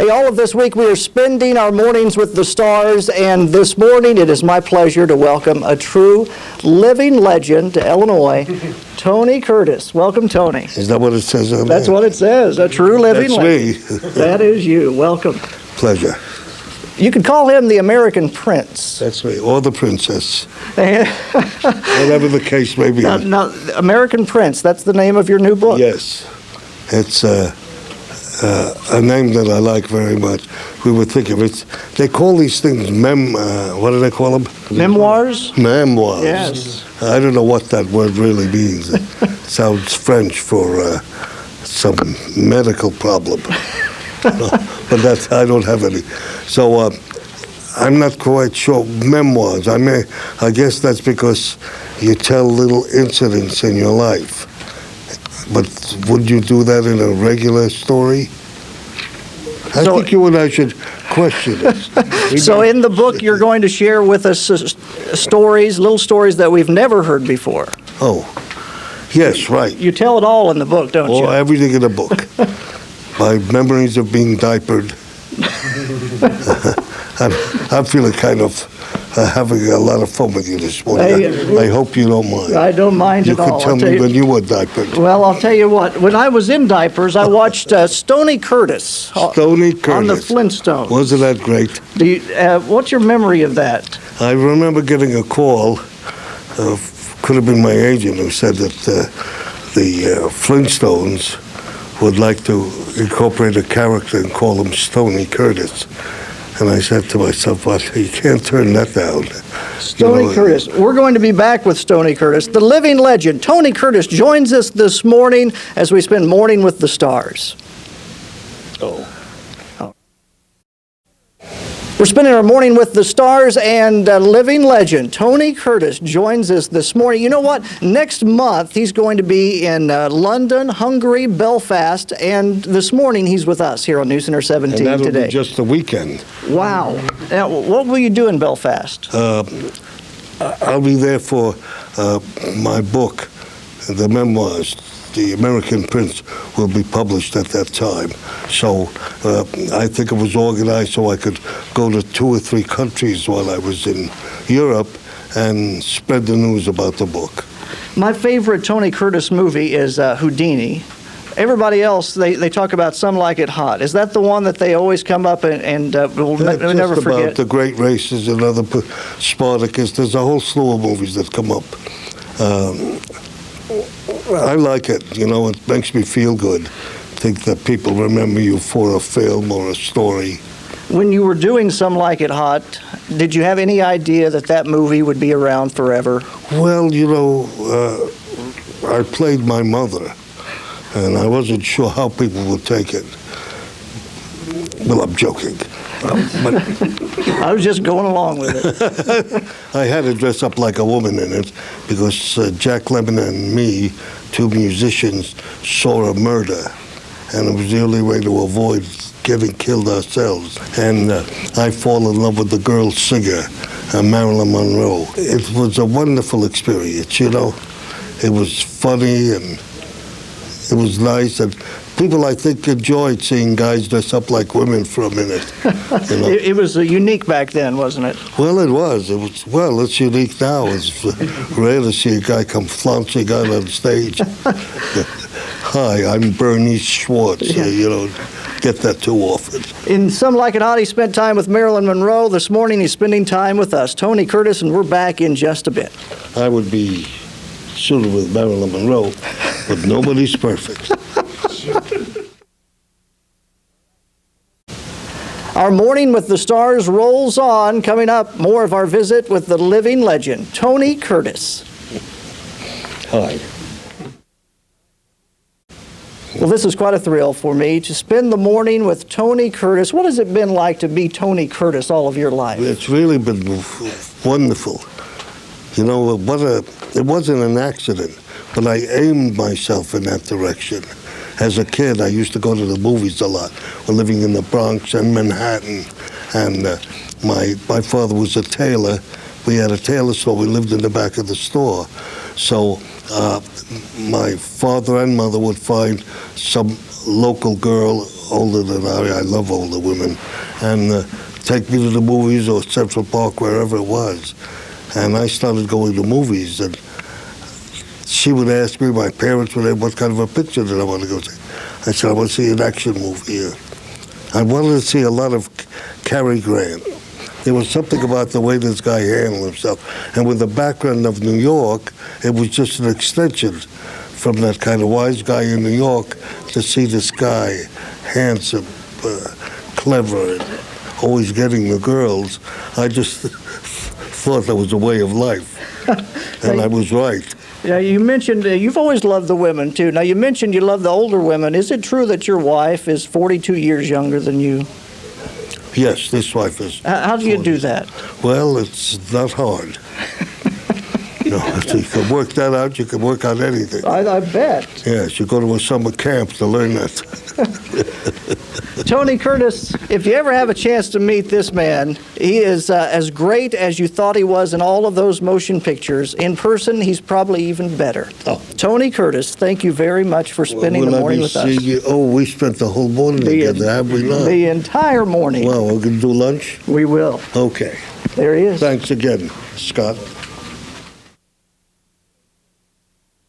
Hey, all of this week we are spending our mornings with the stars, and this morning it is my pleasure to welcome a true living legend to Illinois, Tony Curtis. Welcome, Tony. Is that what it says on That's there? what it says, a true living legend. That's me. That is you. Welcome. Pleasure. You could call him the American Prince. That's me, or the princess. Whatever the case may be. Now, American Prince, that's the name of your new book. Yes. It's a name that I like very much. We would think of it. They call these things what do they call them? Memoirs? Memoirs. Yes. I don't know what that word really means. It sounds French for some medical problem. But I don't have any. So I'm not quite sure. Memoirs. I guess that's because you tell little incidents in your life. But would you do that in a regular story? I think you and I should question it. So in the book, you're going to share with us stories, little stories that we've never heard before. Oh, yes, right. You tell it all in the book, don't you? Oh, everything in the book. My memories of being diapered. I'm feeling kind of having a lot of fun with you this morning. I hope you don't mind. I don't mind at all. You could tell me when you were diapered. Well, I'll tell you what. When I was in diapers, I watched Stoney Curtis. Stoney Curtis. On the Flintstones. Wasn't that great? What's your memory of that? I remember getting a call. Could have been my agent who said that the Flintstones would like to incorporate a character and call him Stoney Curtis. And I said to myself, well, you can't turn that down. Stoney Curtis. We're going to be back with Stoney Curtis, the living legend. Tony Curtis joins us this morning as we spend morning with the stars. Oh. We're spending our morning with the stars, and living legend Tony Curtis joins us this morning. You know what? Next month, he's going to be in London, Hungary, Belfast, and this morning he's with us here on News Center 17 and that'll today. Be just the weekend. Wow. Now, what will you do in Belfast? I'll be there for my book, the memoirs. The American Prince will be published at that time. So I think it was organized so I could go to 2 or 3 countries while I was in Europe and spread the news about the book. My favorite Tony Curtis movie is Houdini. Everybody else, they talk about Some Like It Hot. Is that the one that they always come up and we'll never forget? About the great races and other Spartacus. There's a whole slew of movies that come up. I like it, it makes me feel good. Think that people remember you for a film or a story. When you were doing Some Like It Hot, did you have any idea that movie would be around forever? Well, I played my mother, and I wasn't sure how people would take it. Well, I'm joking. But I was just going along with it. I had to dress up like a woman in it because Jack Lemon and me, 2 musicians, saw a murder, and it was the only way to avoid getting killed ourselves. And I fall in love with the girl singer, Marilyn Monroe. It was a wonderful experience, It was funny and it was nice, and people, I think, enjoyed seeing guys dress up like women for a minute. It was unique back then, wasn't it? Well, it was. It's unique now. It's rare to see a guy come flouncing out on stage. Hi, I'm Bernice Schwartz. You don't get that too often. In Some Like It Hot, he spent time with Marilyn Monroe. This morning, he's spending time with us, Tony Curtis, and we're back in just a bit. I would be suited with Marilyn Monroe, but nobody's perfect. Our morning with the stars rolls on. Coming up, more of our visit with the living legend, Tony Curtis. Hi. Well, this is quite a thrill for me to spend the morning with Tony Curtis. What has it been like to be Tony Curtis all of your life? It's really been wonderful. It wasn't an accident, but I aimed myself in that direction. As a kid, I used to go to the movies a lot. We're living in the Bronx and Manhattan, and my father was a tailor. We had a tailor store. We lived in the back of the store. So my father and mother would find some local girl older than I love older women, and take me to the movies or Central Park, wherever it was. And I started going to movies, and she would ask me, my parents would ask, what kind of a picture did I want to go see? I said, I want to see an action movie. I wanted to see a lot of Cary Grant. There was something about the way this guy handled himself. And with the background of New York, it was just an extension from that kind of wise guy in New York to see this guy, handsome, clever, and always getting the girls. I just thought that was a way of life. And I was right. Yeah, you mentioned you've always loved the women, too. Now, you mentioned you love the older women. Is it true that your wife is 42 years younger than you? Yes, this wife is. How do you do that? Well, it's not hard. You can work that out. You can work out anything. I bet. Yes, you go to a summer camp to learn that. Tony Curtis, if you ever have a chance to meet this man, he is as great as you thought he was in all of those motion pictures. In person, he's probably even better. Oh. Tony Curtis, thank you very much for spending the morning with us. Oh, we spent the whole morning together, have we not? The entire morning. Well, we're going to do lunch? We will. Okay. There he is. Thanks again, Scott.